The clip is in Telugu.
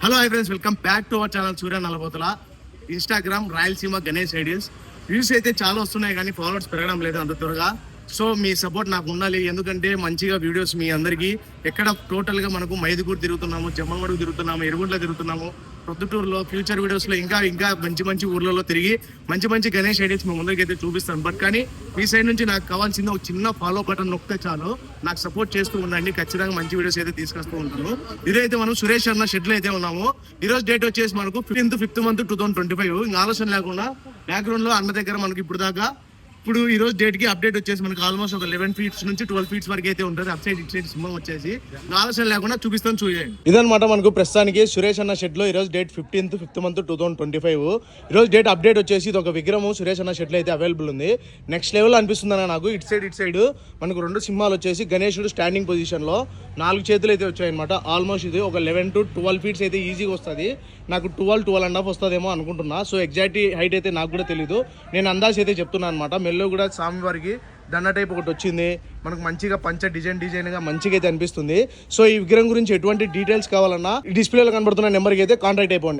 Hello hi friends, welcome back to our channel Surya Nalabothula. Instagram Rayalaseema Ganesh ideals views అయితే చాలా వస్తున్నాయి కానీ ఫాలోవర్స్ పెరగడం లేదు అంత త్వరగా. సో మీ సపోర్ట్ నాకు ఉండాలి, ఎందుకంటే మంచిగా వీడియోస్ మీ అందరికీ ఎక్కడ టోటల్గా మనకు మైదుగూరు తిరుగుతున్నాము, జమ్మగూడకు తిరుగుతున్నాము, ఎరుగుంట్ల తిరుగుతున్నాము, ప్రొద్దుటూరులో ఫ్యూచర్ వీడియోస్లో ఇంకా మంచి ఊర్లలో తిరిగి మంచి గణేష్ ఐడియాస్ మీ ముందరికి అయితే చూపిస్తాను. బట్ కానీ మీ సైడ్ నుంచి నాకు కావాల్సింది ఒక చిన్న ఫాలో బటన్ నొక్కితే చాలు, నాకు సపోర్ట్ చేస్తూ ఉండండి. ఖచ్చితంగా మంచి వీడియోస్ అయితే తీసుకొస్తూ ఉంటాను. ఇదైతే మనం సురేష్ అన్న షెడ్లో అయితే ఉన్నాము. ఈరోజు డేట్ వచ్చేసి మనకు 5th month 2025. ఇంకా ఆలోచన లేకుండా బ్యాక్గ్రౌండ్ లో అన్న దగ్గర మనకి ఇప్పుడు ఈ రోజు డేట్ కి అప్డేట్ వచ్చేసి మనకి ఆల్మోస్ట్ ఒక 11 feet నుంచి 12 feet వరకు అయితే ఉంటుంది. అప్ సైడ్ ఇట్ సైడ్ సింహం వచ్చేసి ఆలోచన లేకుండా చూపిస్తాను, చూడండి. ఇదనమాట మనకు ప్రస్తుతానికి సురేష్ అన్న షెడ్ లో ఈ రోజు డేట్ 5th month 2025. ఈ రోజు డేట్ అప్డేట్ వచ్చేసి ఇది ఒక విగ్రహం సురేష్ అన్న షెడ్ లో అయితే అవైలబుల్ ఉంది. నెక్స్ట్ లెవెల్ అనిపిస్తుంది అన్న నాకు. ఇట్ సైడ్ మనకు 2 సింహాలు వచ్చేసి గణేశుడు స్టాండింగ్ పొజిషన్ లో 4 చేతులు అయితే వచ్చాయి అనమాట. ఆల్మోస్ట్ ఇది ఒక 11 to 12 feet అయితే ఈజీగా వస్తుంది. నాకు 12.5 వస్తుందేమో అనుకుంటున్నా. సో ఎగ్జాక్ట్ హైట్ అయితే నాకు కూడా తెలీదు, నేను అందాజ అయితే చెప్తున్నాను అనమాట. మెల్లో కూడా స్వామివారికి దండ టైప్ ఒకటి వచ్చింది మనకు, మంచిగా పంచ డిజైన్ గా మంచిగా అయితే అనిపిస్తుంది. సో ఈ విగ్రహం గురించి ఎటువంటి డీటెయిల్స్ కావాలన్నా ఈ డిస్ప్లేలో కనబడుతున్న నెంబర్కి అయితే కాంటాక్ట్ అయిపోండి.